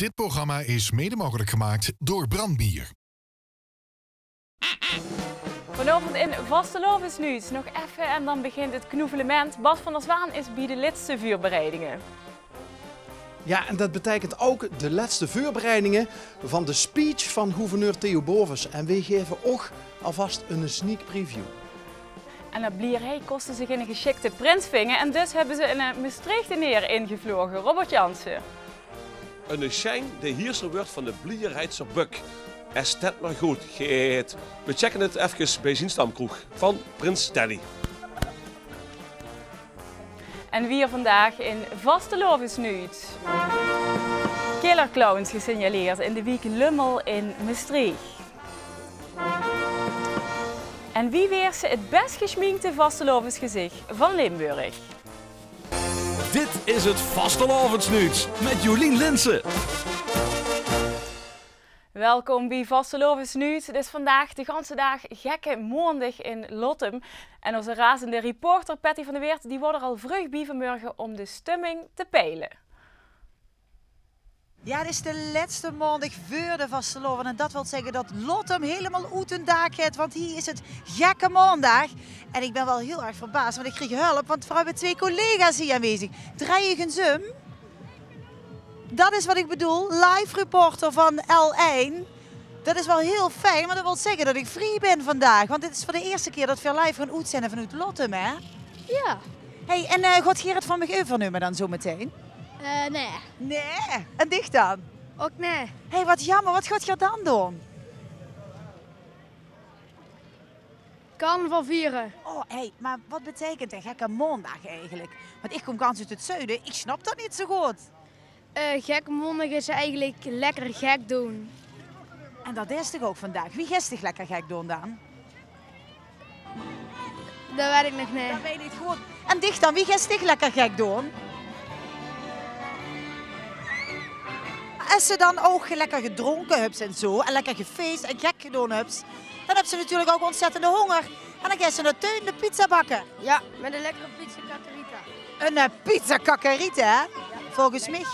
Dit programma is mede mogelijk gemaakt door Brandbier. Vanavond in Vastelovensnieuws. Nog even en dan begint het knoevelement. Bas van der Zwaan is bij de laatste vuurbereidingen. Ja, en dat betekent ook de laatste voorbereidingen van de speech van gouverneur Theo Bovens. En wij geven ook alvast een sneak preview. En dat blierij kostte zich in een geschikte prinsvinger en dus hebben ze een Maastricht neer ingevlogen. Robert Jansen. Een schijn de heerser wordt van de Blierheidse Buk. Is dat maar goed, Geet? We checken het even bij zijn stamkroeg van Prins Danny. En wie er vandaag in Vastelovensnieuws. Killerclowns gesignaleerd in de week Lummel in Maastricht. En wie weer ze het best geschminkte Vastelovensgezicht van Limburg. Dit is het Vastelovensnieuws met Jolien Linsen. Welkom bij Vastelovensnieuws. Het is vandaag de ganse dag gekke maandag in Lottem. En onze razende reporter Patty van der Weert die wordt er al vroeg bij vanmorgen om de stemming te peilen. Ja, het is de laatste maandag voor de Vasteloven. En dat wil zeggen dat Lottem helemaal uit een dag heeft. Want hier is het gekke maandag. En ik ben wel heel erg verbaasd, want ik kreeg hulp. Want we hebben 2 collega's hier aanwezig. Draai je zoom? Dat is wat ik bedoel. Live reporter van L1. Dat is wel heel fijn, maar dat wil zeggen dat ik vrij ben vandaag. Want dit is voor de eerste keer dat we live gaan uitzenden vanuit Lottem, hè? Ja. Hey, en gaat Gerrit van me overnemen dan zo meteen? Nee. Nee. En dicht dan? Ook nee. Hey, wat jammer. Wat gaat je dan doen? Carnaval vieren. Oh, hey, maar wat betekent een gekke maandag eigenlijk? Want ik kom kans uit het zuiden. Ik snap dat niet zo goed. Gekke maandag is eigenlijk lekker gek doen. En dat is toch ook vandaag? Wie gaat zich lekker gek doen dan? Dat weet ik nog niet. Dat weet ik niet goed. En dicht dan, wie gaat zich lekker gek doen? Als ze dan ook lekker gedronken hebt en zo, en lekker gefeest en gek gedaan hebt, dan hebben ze natuurlijk ook ontzettende honger. En dan gaan ze naar de tuin de pizza bakken. Ja, met een lekkere pizza cacarita. Een pizza cacarita, hè? Volgens mij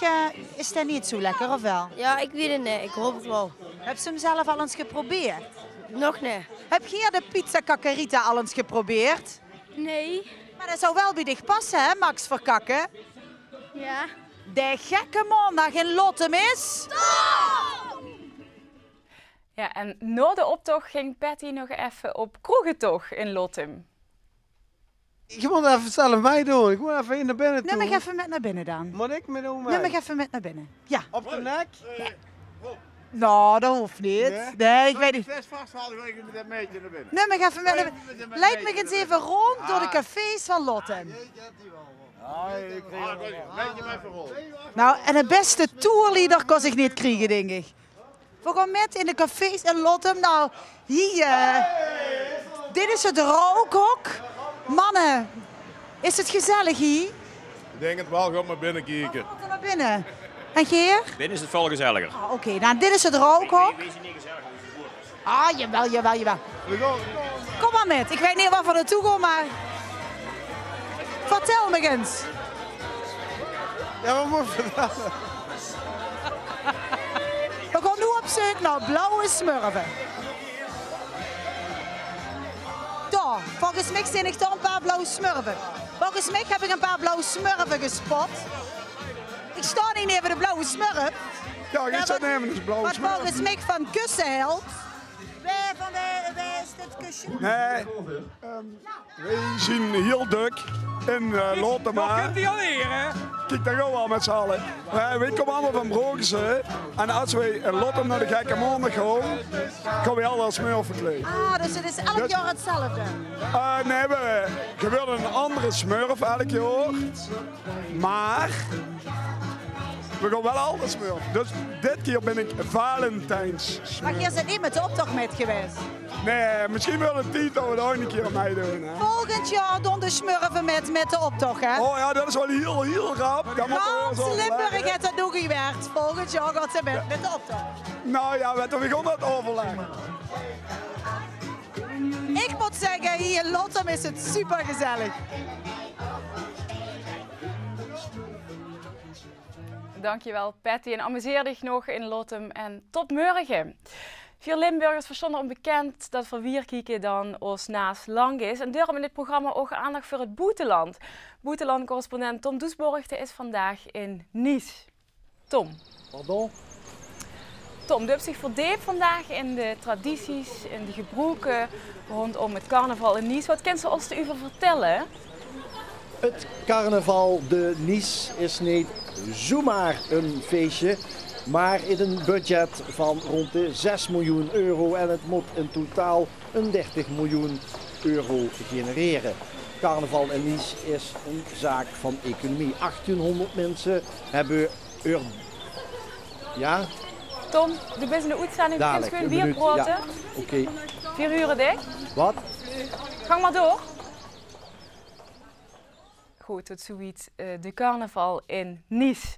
is dat niet zo lekker, of wel? Ja, ik weet het niet. Ik hoop het wel. Heb ze hem zelf al eens geprobeerd? Nog niet. Heb jij de pizza cacarita al eens geprobeerd? Nee. Maar dat zou wel bij dich passen, hè, Max Verkakken? Ja. De gekke maandag in Lottem is... Ja, en na de optocht ging Patty nog even op kroegentocht in Lottem. Je moet even zelf mij doen. Ik moet even in naar binnen toe. Neem me even met naar binnen dan. Moet ik me doen? Neem me even met naar binnen. Ja. Op de nek? Nou, dat hoeft niet. Nee, ik weet niet. Best vasthouden, ik met dat meisje naar binnen. Neem me even met naar binnen. Leid me eens even rond door de cafés van Lottem. Nou, en de beste tourleader kon zich niet krijgen, denk ik. We gaan met in de cafés in Lottem. Nou, hier. Dit is het rookhok. Mannen, is het gezellig hier? Ik denk het wel, ga maar binnen kijken. Kom er naar binnen. En Geer? Binnen is het veel gezelliger. Oké, nou dit is het rookhok. Wees niet gezellig. Ah, jawel. Kom maar met. Ik weet niet waar we naartoe gaan, maar... Vertel me eens. Ja, wat moet je vertellen? We gaan nu op zoek naar blauwe smurfen. Daar, volgens mij zie ik daar een paar blauwe smurfen. Volgens mij heb ik een paar blauwe smurfen gespot. Ik sta niet even de blauwe smurf. Ja, je staat nemen eens blauwe Wat smurf. volgens mij van kussen helpt. Wij is dit kusje? Nee, wij zien heel druk in Lottem. Kunt die alweer, hè? Kijk, daar gaan we al met z'n allen. Wij komen allemaal van Broekse. En als wij in Lottem naar de gekke maandag gaan, gaan we al als smurf verkleed. Ah, dus het is elk jaar hetzelfde. Nee, we willen een andere smurf elk jaar. Maar we gaan wel alles smurf. Dus dit keer ben ik Valentijns smurf. Maar jij bent niet met de optocht met geweest. Nee, misschien wil het niet dat we daar een keer aan meedoen. Hè? Volgend jaar doen de smurfen met de optocht, hè? Oh ja, dat is wel heel rap. Gans Limburg heeft dat nog gewerkt. Volgend jaar gaat ze met de optocht. Nou ja, we gaan dat overleggen. Ik moet zeggen, hier in Lottem is het super gezellig. Dankjewel Patty en amuseer dich nog in Lottem en tot morgen. Vier Limburgers verstonden onbekend dat voor Wierkieken dan ons naast lang is. En daarom in dit programma ook aandacht voor het Boeteland. Boeteland-correspondent Tom Doesborgte is vandaag in Nice. Tom. Pardon? Tom, je hebt zich verdiept vandaag in de tradities, in de gebroeken rondom het carnaval in Nice. Wat kan ze ons over vertellen? Het carnaval de Nice is niet zomaar een feestje, maar in een budget van rond de 6 miljoen euro en het moet in totaal een 30 miljoen euro genereren. Carnaval in Nice is een zaak van economie. 1800 mensen hebben Ja? Tom, de bent in de uitzending, je kunt gewoon bier praten. Ja. Oké. 4 uur dicht. Wat? Gang maar door. Goed, tot zoiets de carnaval in Nice.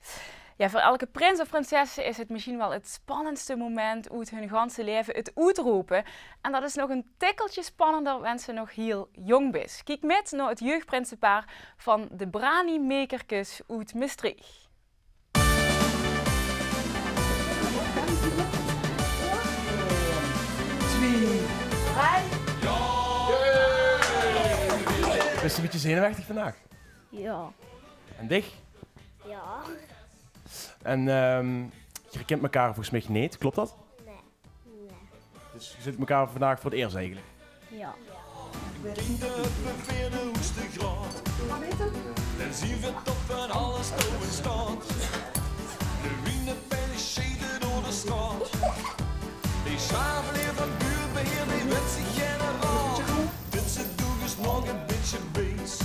Ja, voor elke prins of prinsesse is het misschien wel het spannendste moment uit hun ganse leven, het uitroepen. En dat is nog een tikkeltje spannender wanneer ze nog heel jong is. Kijk met naar het jeugdprinsenpaar van de Brani-makerkes uit Maastricht. Ben je een beetje zenuwachtig vandaag? Ja. En dich? Ja. En je herkent elkaar volgens mij niet, klopt dat? Nee. Dus je zit elkaar vandaag voor het eerst eigenlijk? Ja. Dan zien we top van alles over staat. De winnen bij de scheden door de straat. Die schaafleer van buurtbeheer, die wet zich generaal. Dit ze doen is nog een beetje beest.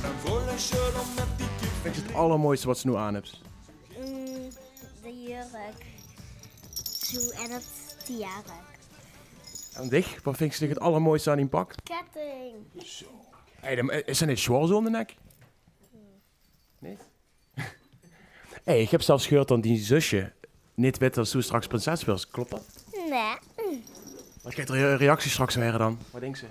Een volle shirt om met die kip. Vind je het allermooiste wat ze nu aan hebt? De jurk. Zo en het tiara. En dich, wat vind je het allermooiste aan die pak? Ketting. Zo. Hey, is er niet schwarz om de nek? Nee? Hey, ik heb zelfs gehoord dat die zusje niet weet dat ze straks prinses wil. Klopt dat? Nee. Wat gaat de reactie straks weer dan? Wat denkt ze?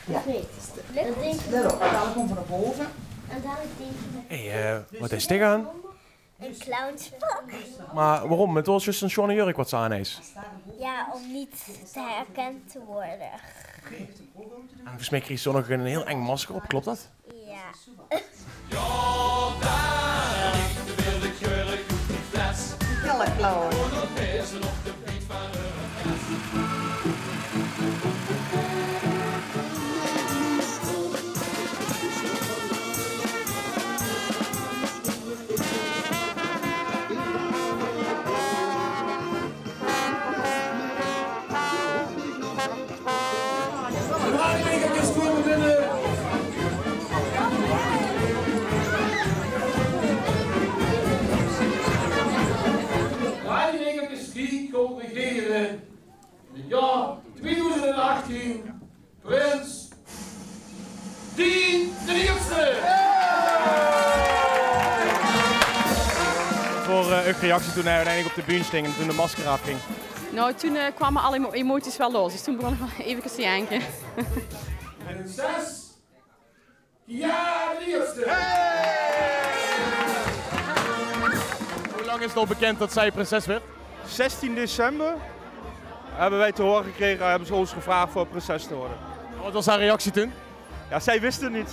Ja. Nee. Dat denk ik. Dadelijk komt van naar boven. En dadelijk denk ik. Hey, wat is dit aan? Een clownspak. Maar waarom? Het was juist een schone jurk wat ze aan heeft. Ja, om niet te herkend te worden. En volgens mij kreeg ze nog een heel eng masker op, klopt dat? Ja. Hele clown. Corrigeren. Ja, 2018. Prins 10 de eerste. Voor uw reactie toen hij uiteindelijk op de bühne sting en toen de masker afging? Nou, toen kwamen alle emoties wel los. Dus toen begon ik wel even te janken. En 6. Ja, de eerste. Hoe lang is het al bekend dat zij prinses werd? 16 december hebben wij te horen gekregen, hebben ze ons gevraagd voor prinses te worden. Wat was haar reactie toen? Ja, zij wist het niet.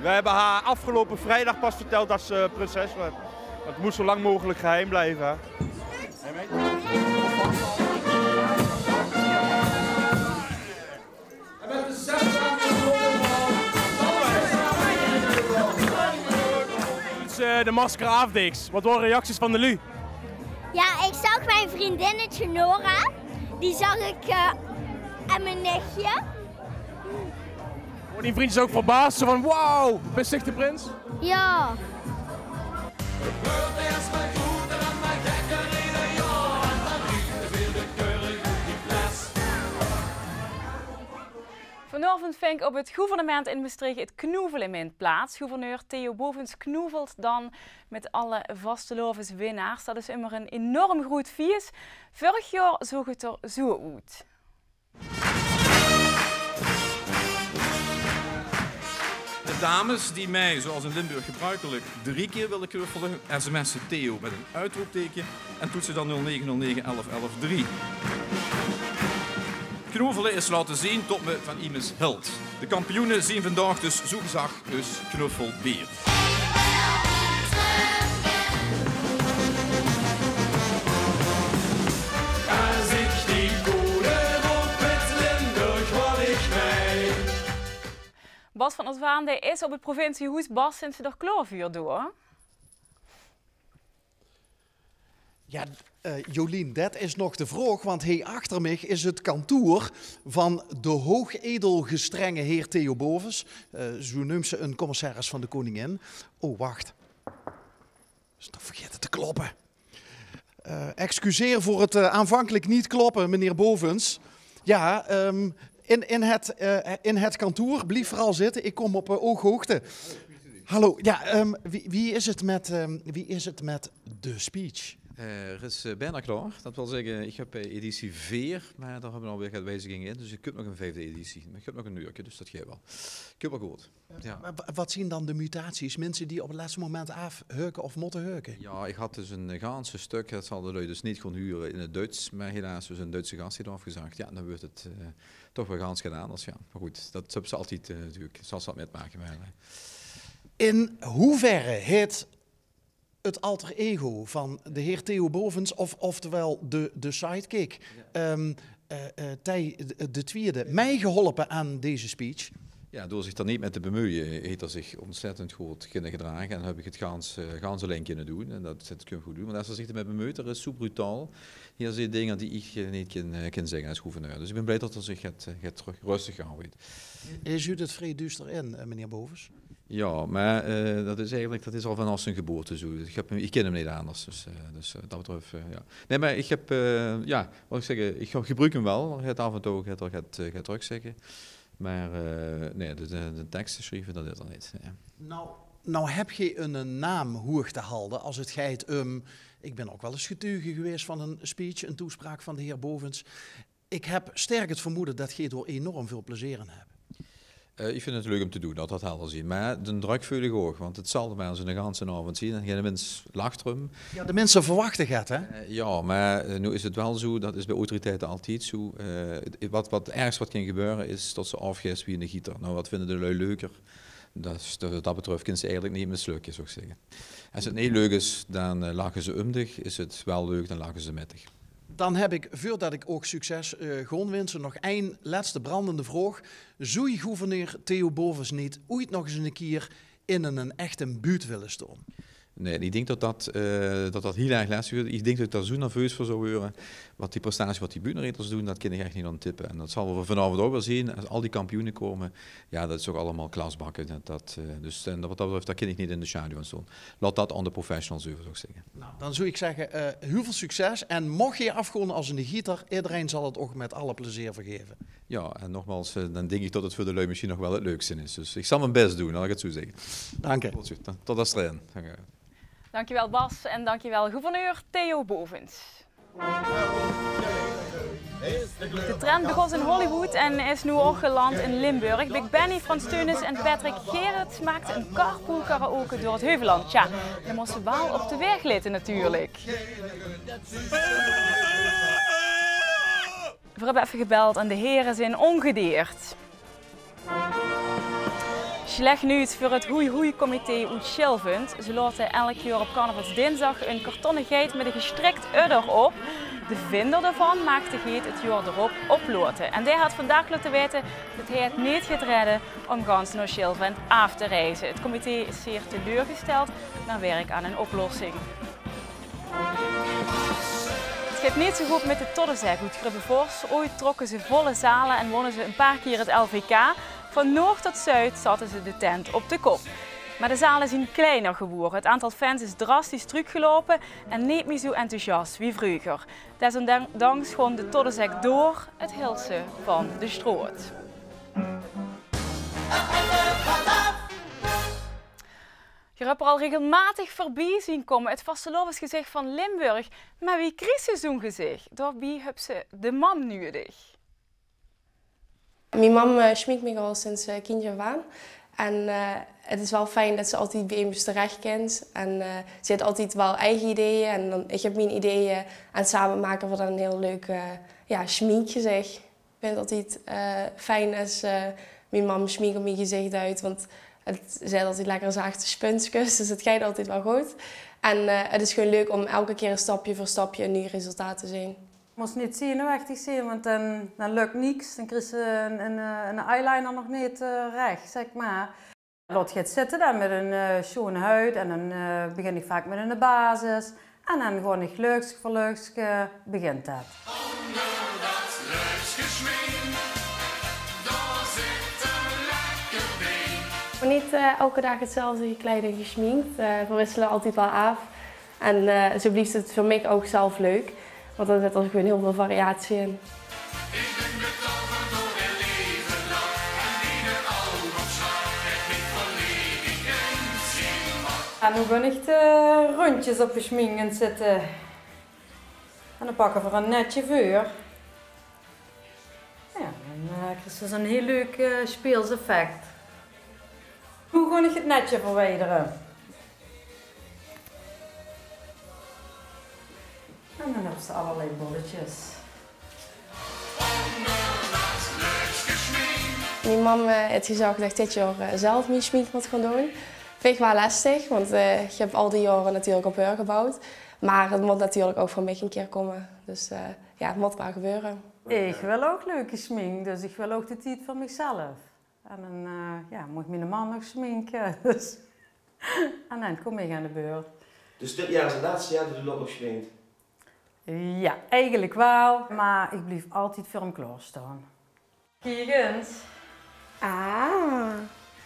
We hebben haar afgelopen vrijdag pas verteld dat ze prinses werd. Het moest zo lang mogelijk geheim blijven. Hè? En met de 6 de masker afdeeks. Wat waren reacties van de Lu? Ja, ik zag mijn vriendinnetje Nora. Die zag ik en mijn nichtje. Worden die vriendjes ook verbaasd? Zo van, wauw, best echt de prins? Ja. Vanavond vindt op het gouvernement in Maastricht het knoevelement plaats. Gouverneur Theo Bovens knoevelt dan met alle vastelovenswinnaars. Dat is immer een enorm groot feest. Vorig jaar zag het er zo uit. De dames die mij, zoals in Limburg gebruikelijk, 3 keer willen knuffelen, sms'en Theo met een uitroepteken en toetsen dan 0909 11 11 3. Knuffelen is laten zien tot me van iemands held. De kampioenen zien vandaag dus zoekzag, dus knuffelbeer. Bas van Oostvaande is op het provinciehuis. Bas, sinds ze er kloorvuur door. Ja, Jolien, dat is nog de vraag, want hier achter mij is het kantoor van de hoogedelgestrenge heer Theo Bovens. Zo noemt ze een commissaris van de koningin. Oh, wacht. Is toch vergeten te kloppen. Excuseer voor het aanvankelijk niet kloppen, meneer Bovens. Ja, in het kantoor, blijf vooral zitten. Ik kom op ooghoogte. Hallo, ja, wie is het met de speech? Er is bijna klaar. Dat wil zeggen, ik heb editie 4, maar daar hebben we alweer wijzigingen in. Dus ik heb nog een 5e editie. Maar ik heb nog een uurtje, dus dat geeft wel. Ik heb wel goed. Ja. Maar wat zien dan de mutaties? Mensen die op het laatste moment afheuken of moeten heuken? Ja, ik had dus een ganse stuk, dat zal de lui dus niet gewoon huren in het Duits, maar helaas dus een Duitse gast heeft afgezegd. Ja, dan wordt het toch wel gans gedaan. Dus ja, maar goed, dat hebben ze altijd natuurlijk, zal ze dat met maken. In hoeverre heeft het alter ego van de heer Theo Bovens, oftewel de sidekick, de tweede, mij geholpen aan deze speech? Ja, door zich daar niet mee te bemoeien, heeft hij zich ontzettend goed kunnen gedragen. En dan heb ik het ganse lijn kunnen doen. En dat kun je goed doen. Maar als hij zich ermee bemoeit, dat is zo brutaal. Hier zijn dingen die ik niet kan zeggen als gouverneur. Dus ik ben blij dat hij zich gaat rustig gaan weet. Is u het vrij duister in, meneer Bovens? Ja, maar dat is al vanaf zijn geboorte zo. Ik ken hem niet anders, dus dat betreft, ja. Nee, maar ik heb, wat ik zeggen, ik gebruik hem wel. Het af en toe gaat terug zeggen. Maar nee, de teksten schrijven, dat is er niet. Nee. Nou heb je een naam hoog te houden als het gaat ik ben ook wel eens getuige geweest van een speech, een toespraak van de heer Bovens. Ik heb sterk het vermoeden dat je er enorm veel plezier in hebt. Ik vind het leuk om te doen, dat helder zien. Maar de druk voel ik ook, want het zal de mensen de hele avond zien. En geen mens lacht erom. Ja, de mensen verwachten het, hè? Ja, maar nu is het wel zo, dat is bij autoriteiten altijd zo. Wat ergens wat kan gebeuren is dat ze afgeest wie een gieter. Nou, wat vinden de lui leuker? Dat betreft kunnen ze eigenlijk niet mislukken, zou ik zeggen. Als het niet leuk is, dan lachen ze umdig. Is het wel leuk, dan lachen ze mettig. Dan heb ik, voordat ik ook succes gewoon wensen, nog één laatste brandende vraag. Zou je gouverneur Theo Bovens niet ooit nog eens een keer in een echte buurt willen staan? Nee, ik denk dat heel erg lastig wordt. Ik denk dat ik daar zo nerveus voor zou worden. Wat die prestatie, wat die buurtreders doen, dat kan ik echt niet aan tippen. En dat zal we vanavond ook wel zien. Als al die kampioenen komen, ja, dat is ook allemaal klasbakken. Dus wat dat betreft, daar kan ik niet in de schaduw aan staan. Laat dat aan de professionals over, zou ik zeggen. Nou, dan zou ik zeggen, heel veel succes. En mocht je afgaan als een gieter, iedereen zal het ook met alle plezier vergeven. Ja, en nogmaals, dan denk ik dat het voor de lui misschien nog wel het leukste is. Dus ik zal mijn best doen, laat ik het zo zeggen. Dank je. Tot als erin. Dankjewel Bas en dankjewel gouverneur Theo Bovens. De trend begon in Hollywood en is nu ook geland in Limburg. Big Benny, Frans Teunis en Patrick Gerrit maakten een carpool karaoke door het Heuvelland. Tja, dan moesten ze wel op de weg letten natuurlijk. We hebben even gebeld en de heren zijn ongedeerd. Slecht nieuws voor het Hoei-Hoei-comité uit Schilvent. Ze laten elk jaar op carnavalsdinsdag een kartonnen geit met een gestrekt udder op. De vinder daarvan maakt de geit het jaar erop oploten. En die had vandaag laten weten dat hij het niet gaat redden om gans naar Schilvent af te reizen. Het comité is zeer teleurgesteld naar werk aan een oplossing. Het gaat niet zo goed met de Toddenzeg uit Grubbevors. Ooit trokken ze volle zalen en wonnen ze een paar keer het LVK. Van noord tot zuid zaten ze de tent op de kop. Maar de zalen zijn kleiner geworden. Het aantal fans is drastisch teruggelopen en niet meer zo enthousiast wie vroeger. Desondanks gewoon de Toddenzeg door het hilsen van de stroot. Je hebt er al regelmatig voorbij zien komen het vastelovensgezicht van Limburg. Maar wie kriest zo'n gezicht? Daarbij hebben ze de mam nodig. Mijn mam schminkt me al sinds kindje af aan. En het is wel fijn dat ze altijd bij ons terecht kent. En ze heeft altijd wel eigen ideeën. En dan, ik heb mijn ideeën aan het samen maken van een heel leuk schminkje zeg. Ik vind het altijd fijn als mijn mam schmink op mijn gezicht uit. Want het zijn altijd lekker zachte spunsjes, dus het gaat altijd wel goed. En het is gewoon leuk om elke keer een stapje voor stapje een nieuw resultaat te zien. Je moest niet zenuwachtig zijn, want dan lukt niks. Dan krijg je een eyeliner nog niet recht, zeg maar. Lot gaat zitten dan met een schone huid en dan begin ik vaak met een basis. En dan gewoon een leukst voor leukst begint dat. Maar niet elke dag hetzelfde gekleed en geschminkt. We wisselen altijd wel af. En zo blijft het voor mij ook zelf leuk. Want er zit er gewoon heel veel variatie in. En nu ben ik de rondjes op de schminken zitten. En dan pakken we een netje vuur. Ja, dan krijg je zo'n heel leuk speels effect. Hoe ga ik het netje verwijderen? En dan hebben ze allerlei bolletjes. Mijn mam heeft gezegd dat ik dit jaar zelf mijn schmink moet gaan doen. Vind ik wel lastig, want ik heb al die jaren natuurlijk op haar gebouwd. Maar het moet natuurlijk ook van mij een keer komen. Dus ja, het moet wel gebeuren. Ik wil ook leuke schmink, dus ik wil ook de tijd voor mezelf. En dan moet mijn man nog schminken. Dus. En dan kom ik aan de beurt. Dus dit jaar is het laatste jaar dat u nog schminkt? Ja, eigenlijk wel. Maar ik blijf altijd voor hem klaarstaan. Kijk eens. Ah.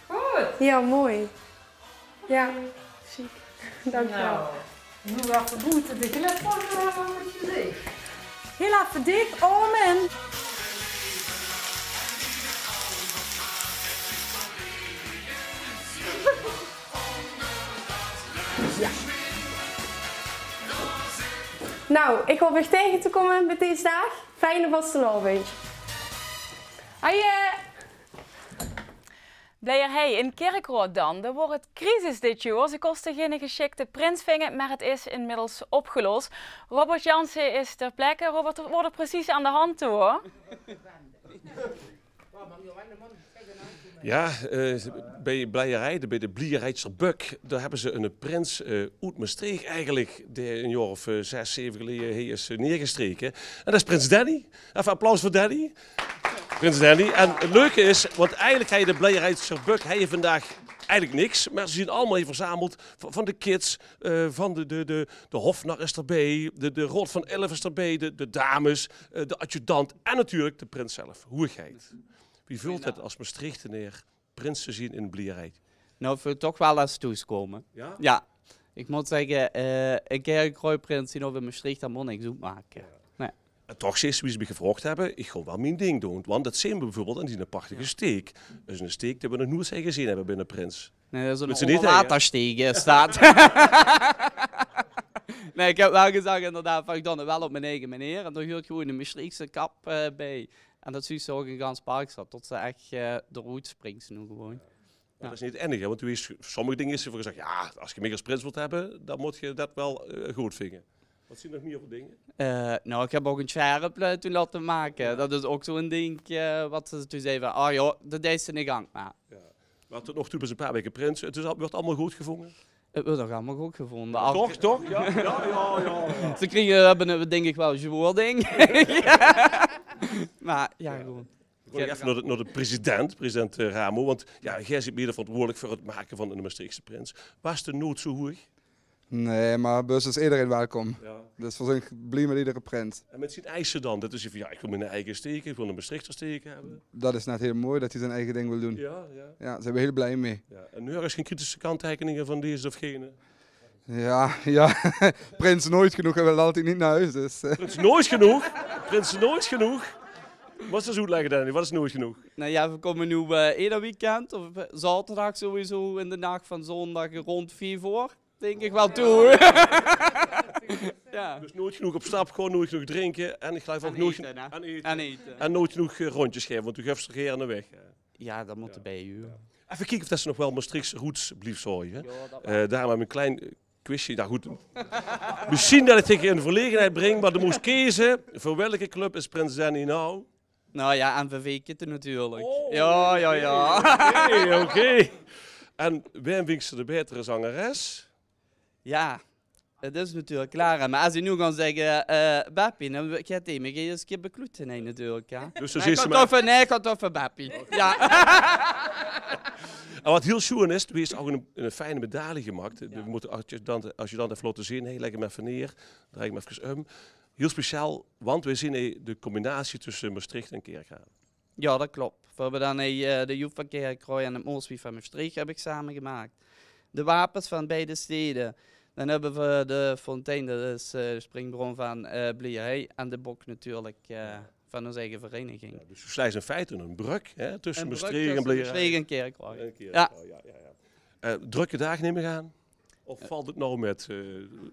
Goed. Ja, mooi. Ja, chic. Dankjewel. Nou, nu even goed de glitter op het gezicht. Heel even dik, om in. Ja. Nou, ik hoop weer tegen te komen met deze dag. Fijne vastenavond. Haaien! Blijerij in Kerkrade dan. Er wordt het crisis dit jaar. Ze kosten geen geschikte prins vingen, maar het is inmiddels opgelost. Robert Jansen is ter plekke. Robert, wat wordt er precies aan de hand toe, hoor? Ja, bij Blijerij, bij de Blierijtser Buk, daar hebben ze een prins uit Maastricht eigenlijk, die een jaar of 6, 7 geleden is neergestreken. En dat is prins Danny. Even applaus voor Danny. Prins Danny. En het leuke is, want eigenlijk heb je de Blijerijtser Buk, hij heeft vandaag eigenlijk niks, maar ze zien allemaal hier verzameld van de kids, van de hofnar is erbij, de Rood van Elf is erbij, de dames, de adjudant en natuurlijk de prins zelf. Hoeigheid. Wie vult het als Maastrichtenaar prins te zien in Blierij? Nou, ik wil toch wel eens toekomen. Ja? Ja. Ik moet zeggen, een keer een kroonprins die nog in Maastricht, dat moet niks maken. Ja. Nee. En toch is wie ze me gevraagd hebben, ik ga wel mijn ding doen. Want dat zien we bijvoorbeeld en die een prachtige steek. Dat is een steek die we nog nooit gezien hebben binnen Prins. Nee, dat is een watersteek staat. Nee, ik heb wel gezegd inderdaad, van ik doe het wel op mijn eigen manier. En dan hoort gewoon een Maastrichtse kap bij. En dat zie je ook in gans park staat, tot ze echt eruit springt nu gewoon. Ja. Dat is niet het enige, want sommige dingen is er voor gezegd, ja, als je mij als prins wilt hebben, dan moet je dat wel goed vinden. Wat zie je nog meer voor dingen? Nou, ik heb ook een scherp toen laten maken. Ja. Dat is ook zo'n ding wat ze toen zeiden van, oh joh, dat is in de gang. Maar, ja. Maar tot nog toe was een paar weken prins, het wordt allemaal goed gevonden? Het wordt ook allemaal goed gevonden. Ja, toch? Ja. Ze hebben het denk ik wel een ding. Maar ja, gewoon. Even naar de president Ramo, want ja, jij zit mede verantwoordelijk voor het maken van een Maastrichtse prins. Was de nood zo hoog? Nee, maar bus is iedereen welkom. Ja. Dus we zijn blij met iedere prins. En met zijn eisen dan? Dat is van ja, ik wil mijn eigen steken, ik wil een Maastrichter steken hebben. Dat is net heel mooi dat hij zijn eigen ding wil doen. Ja. Ja, daar zijn we heel blij mee. Ja. En nu is geen kritische kanttekeningen van deze of gene? Ja. Prins nooit genoeg, hij wil altijd niet naar huis. Dus. Prins nooit genoeg? Prins nooit genoeg? Wat is zo uitleggen, Danny? Wat is nooit genoeg? Nou ja, we komen nu ieder weekend, of zaterdag sowieso, in de nacht van zondag rond 4 uur. Denk ik wel toe. Ja. Dus nooit genoeg op stap, gewoon nooit genoeg drinken en ik geloof ook nooit eten. En nooit genoeg rondjes geven, want u geeft er geen weg. Ja, dat moet erbij u. Ja. Even kijken of ze nog wel Maastrichtse roots blijft zorgen. Daarom hebben we een klein quizje. Nou goed, misschien dat ik tegen in de verlegenheid breng, maar de moest kiezen. Voor welke club is Prins Danny nou? Nou ja, MVV-kitten natuurlijk. Oh, ja. Oké. En wie vindt ze de betere zangeres? Ja, het is natuurlijk klaar. Maar als je nu gaat zeggen, Beppie, dan gaat hij me eens een keer bekloeten natuurlijk. Ja. Dus dan ik ga toch voor Beppie. Ja. En wat heel schoon is, er is ook een fijne medaille gemaakt. Ja. We moeten, als je dan even laten zien, hey, leg hem even neer, draai ik hem even heel speciaal, want we zien de combinatie tussen Maastricht en Kerkrade. Ja, dat klopt. We hebben dan de Joep van Kerkrade en het Mooswief van Maastricht heb ik samen gemaakt. De wapens van beide steden. Dan hebben we de fontein, dat is de springbron van Blierij, en de bok natuurlijk van onze eigen vereniging. Ja, dus Slijs is in feite een brug tussen Maastricht en Blierij. Maastricht en Kerkrade. Ja. Drukke dagen nemen gaan? Of valt het nou met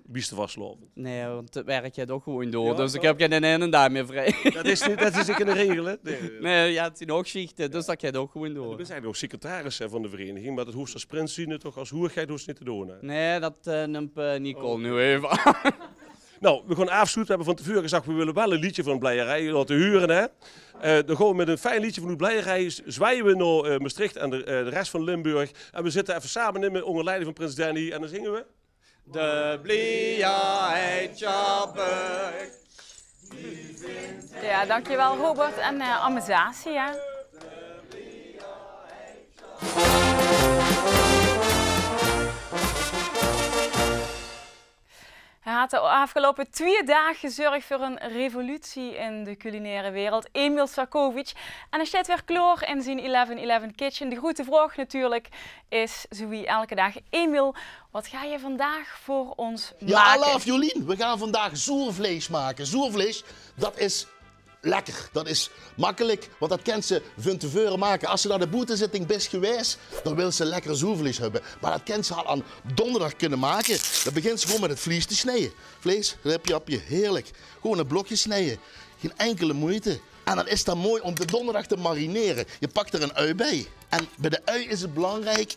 bieste vastlopen? Nee, want het werk gaat ook gewoon door, dus ik heb geen ene dag meer vrij. Dat is ik in de regel, hè? Nee, ja, het zijn ook schichten, dus dat gaat ook gewoon door. We zijn eigenlijk ook secretaris van de vereniging, maar dat hoeft als prins zien toch als hoerigheid hoeft niet te doen. Hè? Nee, dat neemt Nicole nu even. Nou, we gaan afsluiten. We hebben van tevoren gezegd, we willen wel een liedje van Blijerij laten huren. Hè? Dan gaan we met een fijn liedje van Blijerij, zwaaien we naar Maastricht en de rest van Limburg. En we zitten even samen in onder leiding van Prins Danny en dan zingen we... De Blijerheid Jabberg. Ja, dankjewel Robert en Amazatie. Ja. Hij had de afgelopen 2 dagen gezorgd voor een revolutie in de culinaire wereld, Emil Sarkovic. En hij staat weer klaar in zijn 11-11 Kitchen. De grote vraag natuurlijk is, zo wie elke dag, Emil, wat ga je vandaag voor ons maken? Ja, love Jolien, we gaan vandaag zoervlees maken. Zoervlees, dat is lekker, dat is makkelijk, want dat kan ze van tevoren maken. Als ze naar de boetezitting best geweest, dan wil ze lekker zoervlees hebben. Maar dat kan ze al aan donderdag kunnen maken. Dan begint ze gewoon met het vlees te snijden. Vlees, repje, heerlijk. Gewoon een blokje snijden. Geen enkele moeite. En dan is dat mooi om de donderdag te marineren. Je pakt er een ui bij. En bij de ui is het belangrijk,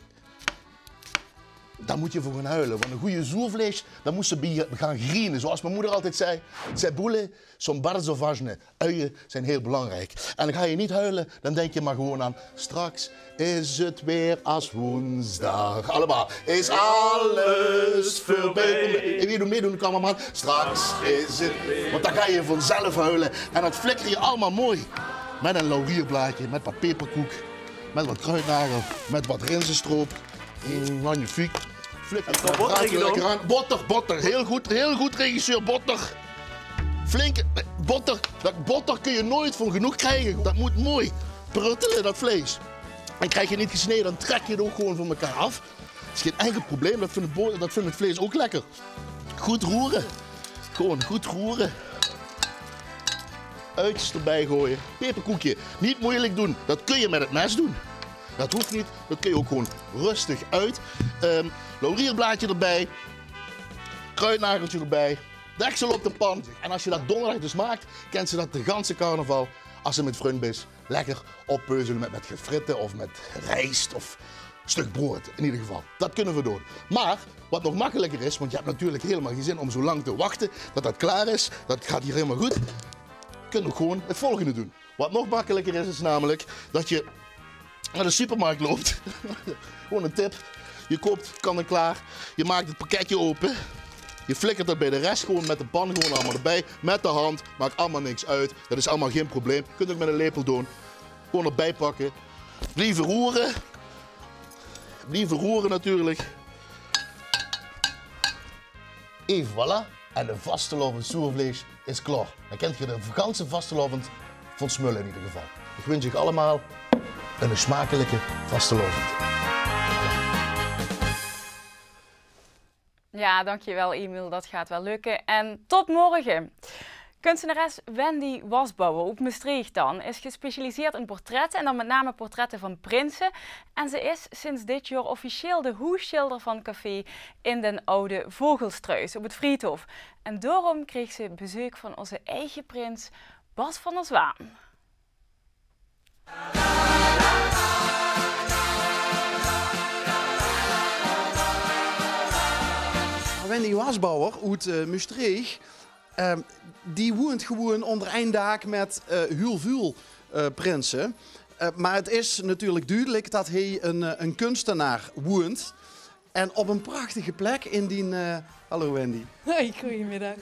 daar moet je voor gaan huilen. Want een goede zoervlees, dan moet ze gaan grienen. Zoals mijn moeder altijd zei, cebule są bardzo ważne. Uien zijn heel belangrijk. En dan ga je niet huilen, dan denk je maar gewoon aan, straks is het weer als woensdag. Allemaal, is alles voorbij. En wie doet meedoen, cameraman? Straks is het, want dan ga je vanzelf huilen. En dat flikker je allemaal mooi. Met een laurierblaadje, met wat peperkoek, met wat kruidnagel, met wat rinzenstroop. Magnifiek. Botter. Heel goed regisseur, botter. Flinke botter. Dat botter kun je nooit van genoeg krijgen. Dat moet mooi pruttelen, dat vlees. En krijg je niet gesneden, dan trek je het ook gewoon van elkaar af. Dat is geen enkel probleem, dat vindt het vlees ook lekker. Goed roeren. Gewoon goed roeren. Uitjes erbij gooien. Peperkoekje. Niet moeilijk doen, dat kun je met het mes doen. Dat hoeft niet, dat kun je ook gewoon rustig uit. Laurierblaadje erbij, kruidnageltje erbij, deksel op de pan. En als je dat donderdag dus maakt, kent ze dat de ganse carnaval, als ze met vriend is, lekker oppeuzelen met gefritten of met rijst of een stuk brood in ieder geval. Dat kunnen we doen. Maar wat nog makkelijker is, want je hebt natuurlijk helemaal geen zin om zo lang te wachten dat dat klaar is. Dat gaat hier helemaal goed. Je kunt ook gewoon het volgende doen. Wat nog makkelijker is namelijk dat je naar de supermarkt loopt. Gewoon een tip. Je koopt kan en klaar. Je maakt het pakketje open. Je flikkert het bij de rest gewoon met de pan gewoon allemaal erbij. Met de hand. Maakt allemaal niks uit. Dat is allemaal geen probleem. Je kunt het ook met een lepel doen. Gewoon erbij pakken. Blijven roeren. Blijven roeren natuurlijk. En voilà. En de vastelovend zoervlees is klaar. Dan kent je de ganse vastelovend van smullen in ieder geval. Ik wens je allemaal een smakelijke vastelovend. Ja, dankjewel Emil, dat gaat wel lukken. En tot morgen. Kunstenares Wendy Wasbouwer op Maastricht dan is gespecialiseerd in portretten en dan met name portretten van prinsen. En ze is sinds dit jaar officieel de hoesschilder van café in den Oude Vogelstruis op het Friedhof. En daarom kreeg ze bezoek van onze eigen prins Bas van der Zwaan. Wendy Wasbouwer uit Maastricht, die woont gewoon onder één dak met heel veel prinsen. Maar het is natuurlijk duidelijk dat hij een kunstenaar woont. En op een prachtige plek in die... hallo Wendy. Hoi, goedemiddag.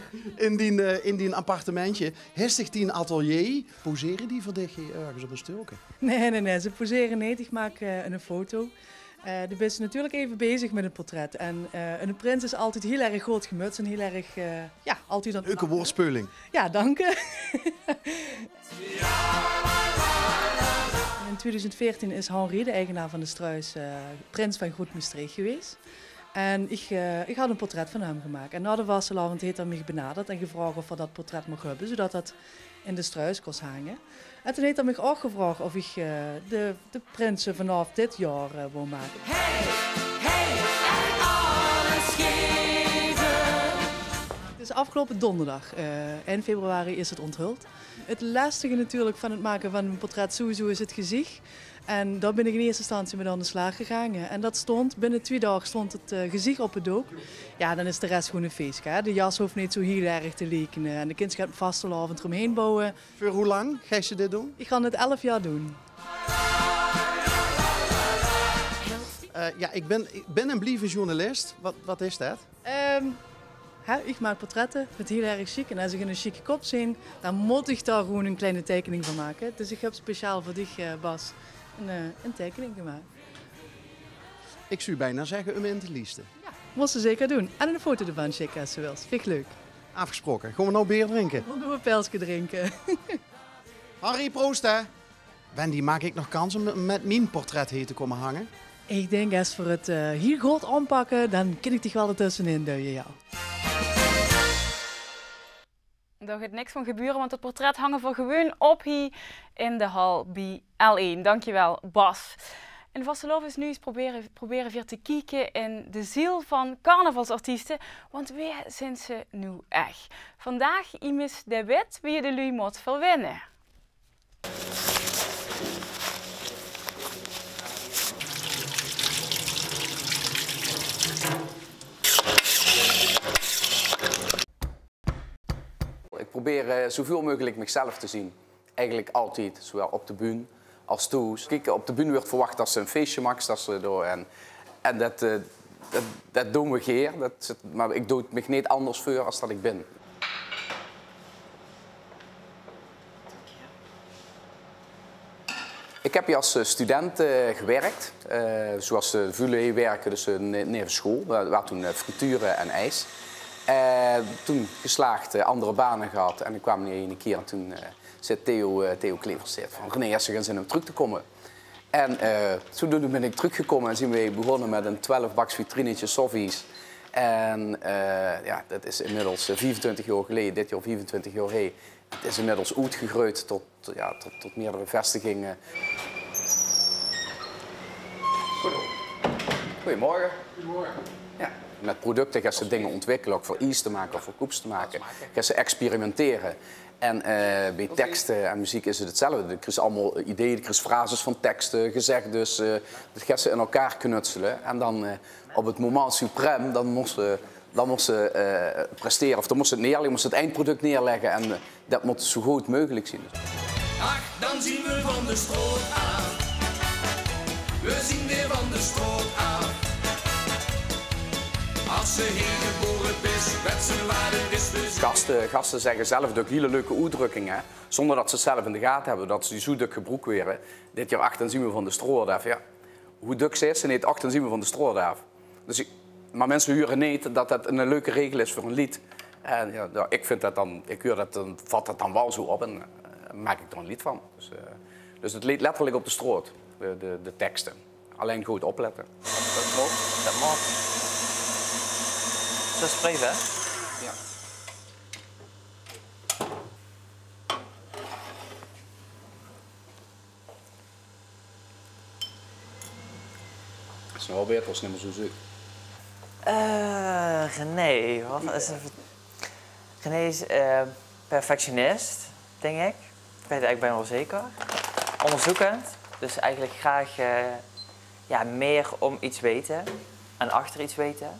In die appartementje. Hestig die een atelier. Poseren die voor dich ergens op een stilke? Nee, ze poseren niet. Ik maak een foto. De is natuurlijk even bezig met het portret. En een prins is altijd heel erg groot gemutst en heel erg, ja, altijd aan het leuke woordspeling. Ja, dank je. In 2014 is Henri, de eigenaar van de Struis, prins van Groot Maastricht geweest. En ik had een portret van hem gemaakt. En na de vastelavond heeft hij mij benaderd en gevraagd of we dat portret mocht hebben, zodat dat in de Struis kon hangen. En toen heeft hij mij ook gevraagd of ik de prinsen vanaf dit jaar wil maken. Het is afgelopen donderdag, eind februari, is het onthuld. Het lastige natuurlijk van het maken van een portret sowieso is het gezicht. En daar ben ik in eerste instantie mee aan de slag gegaan. En dat stond, binnen 2 dagen stond het gezicht op het doek. Ja, dan is de rest gewoon een feestje. Hè? De jas hoeft niet zo heel erg te leken. En de kinderen gaan vastelavond eromheen bouwen. Voor hoe lang ga je dit doen? Ik ga het 11 jaar doen. Ja, ik ben een blijven journalist. Wat is dat? Ik maak portretten met heel erg chic. En als ik in een chique kop zie, dan moet ik daar gewoon een kleine tekening van maken. Dus ik heb speciaal voor dich, Bas, een tekening gemaakt. Ik zou bijna zeggen om in te listen. Ja, moest ze zeker doen. En een foto ervan checken als ze wil. Vind ik leuk. Afgesproken. Gaan we nou bier drinken? We gaan een pelsje drinken. Harry, proost hè. Wendy, maak ik nog kans om met mijn portret hier te komen hangen? Ik denk als voor het hier goed aanpakken, dan kan ik dich wel ertussenin duwen, ja. Daar gaat niks van gebeuren, want het portret hangen voor gewoon op hier in de hal bij L1. Dankjewel, Bas. In Vastelovens Nieuws proberen weer te kijken in de ziel van carnavalsartiesten, want wie zijn ze nu echt? Vandaag imis de wet wie je de lui moet verwinnen. Ik probeer zoveel mogelijk mezelf te zien. Eigenlijk altijd, zowel op de bühne als thuis. Kijk, op de bühne wordt verwacht dat ze een feestje maken. En dat doen we geer. Maar ik doe het me niet anders voor als dat ik ben. Ik heb hier als student gewerkt. Zoals de Vule werken, dus neer de school. We hadden toen frituren en ijs. Toen geslaagd andere banen gehad en ik kwam hier een keer en toen zei Theo Klevers van René, als je gaan zin om terug te komen. En zodoende ben ik teruggekomen en zijn we begonnen met een 12-baks vitrinetje soffies. En ja, dat is inmiddels 24 jaar geleden, dit jaar 24 jaar heen. Het is inmiddels uitgegroeid tot meerdere vestigingen. Goedemorgen. Goedemorgen. Ja. Met producten gaan ze dingen ontwikkelen, ook voor ijs te maken of voor koeps te maken. Gaan ze experimenteren. En bij teksten en muziek is het hetzelfde. Je krijgt allemaal ideeën, je krijgt frases van teksten, gezegd. Dus dat gaan ze in elkaar knutselen. En dan op het moment suprême, dan moest ze presteren. Of dan moest ze het neerleggen, moest het eindproduct neerleggen. En dat moet zo goed mogelijk zien. Ach, dan zien we van de stroot af. We zien weer van de stroot af. Als ze heen geboren is, werd ze waar de is dus. Gasten zeggen zelf ook hele leuke uitdrukkingen, zonder dat ze het zelf in de gaten hebben, dat ze die zo dik gebroek weren. Dit jaar 8 zien we van de stroodaf. Ja. Hoe dik ze is, ze niet 8 zien we van de stroodaf. Dus maar mensen huren niet dat dat een leuke regel is voor een lied. En ja, ik vind dat dan, vat dat dan wel zo op en maak ik er een lied van. Dus het leed letterlijk op de stroot, de teksten. Alleen goed opletten. Dat mag. Dat is spreven, hè? Ja. Dat is wel beter als het niet meer zo zoek. René, wat is René is perfectionist, denk ik. Ik weet het eigenlijk bijna wel zeker. Onderzoekend, dus eigenlijk graag meer om iets weten en achter iets weten.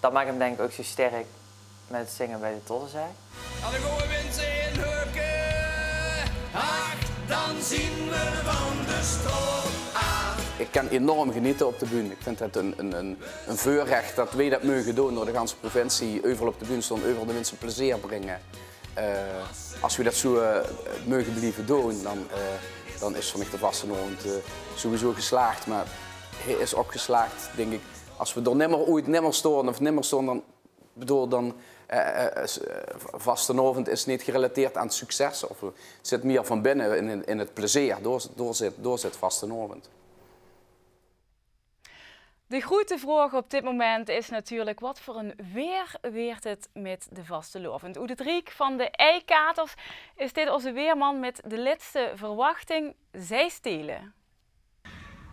dat maakt hem denk ik ook zo sterk met het zingen bij de Toddenzij. Alle goede mensen in Hurken, ach, dan zien we van de stroom af. Ik kan enorm genieten op de bühne. Ik vind het een voorrecht dat wij dat mogen doen door de hele provincie. Overal op de bühne staan, overal de mensen plezier brengen. Als we dat zo mogen blijven doen, dan is voor mij de Vastenavond sowieso geslaagd. Maar hij is ook geslaagd, denk ik. Als we er ooit nimmer staan, dan bedoel dan. Vastenavond is niet gerelateerd aan het succes. Of het zit meer van binnen in het plezier. Door zit Vastenavond. De grote vraag op dit moment is natuurlijk wat voor een weer weert het met de Vastenavond. Uit het riek van de eikaters is dit onze weerman met de laatste verwachting. Zij stelen.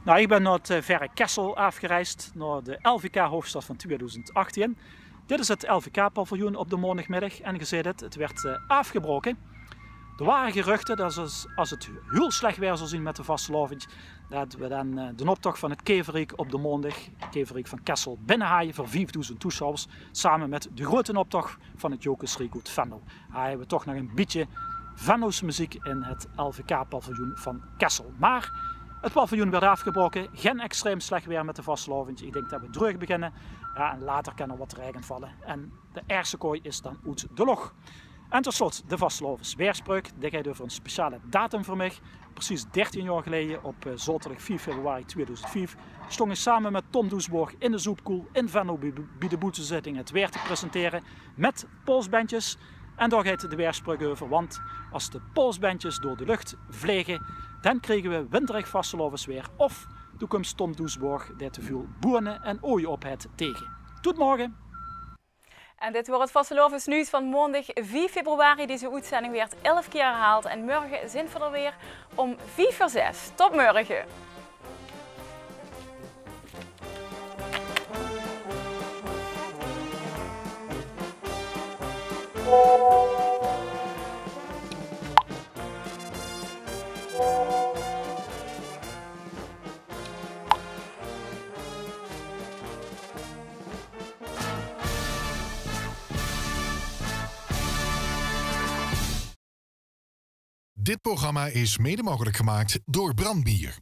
Nou, ik ben naar het verre Kessel afgereisd, naar de LVK-hoofdstad van 2018. Dit is het LVK-paviljoen op de maandagmiddag en je ziet het werd afgebroken. Er waren geruchten dat als het heel slecht weer zou zien met de Vastenavond, dat we dan de optocht van het Keverriek op de maandag, Keverriek van Kessel, binnenhaaien voor 5000 toeschouwers, samen met de grote optocht van het Jokersriek uit Venlo. Haaien we toch nog een beetje Venlo's muziek in het LVK-paviljoen van Kessel. Maar het paviljoen werd afgebroken, geen extreem slecht weer met de Vastenavond. Ik denk dat we terug beginnen. Ja, en later kan er wat regen vallen. En de eerste kooi is dan uit de log. En tot slot de Vastenavondse weerspreuk. Dit gaat over een speciale datum voor mij. Precies 13 jaar geleden, op zaterdag 4 februari 2005, stond ik samen met Tom Doesborg in de Zoetkoel in Venlo bij de boetezitting het weer te presenteren met polsbandjes. En daar gaat de weerspreuk over, want als de polsbandjes door de lucht vliegen, dan krijgen we winterig Vastenavondsweer of toekomst Tom Doesborg die te veel boeren en ooien op het tegen. Tot morgen! En dit wordt het Vastenavondsnieuws van maandag 4 februari. Deze uitzending werd 11 keer herhaald en morgen zijn we er weer om 5:06. Tot morgen! Dit programma is mede mogelijk gemaakt door Brandbier.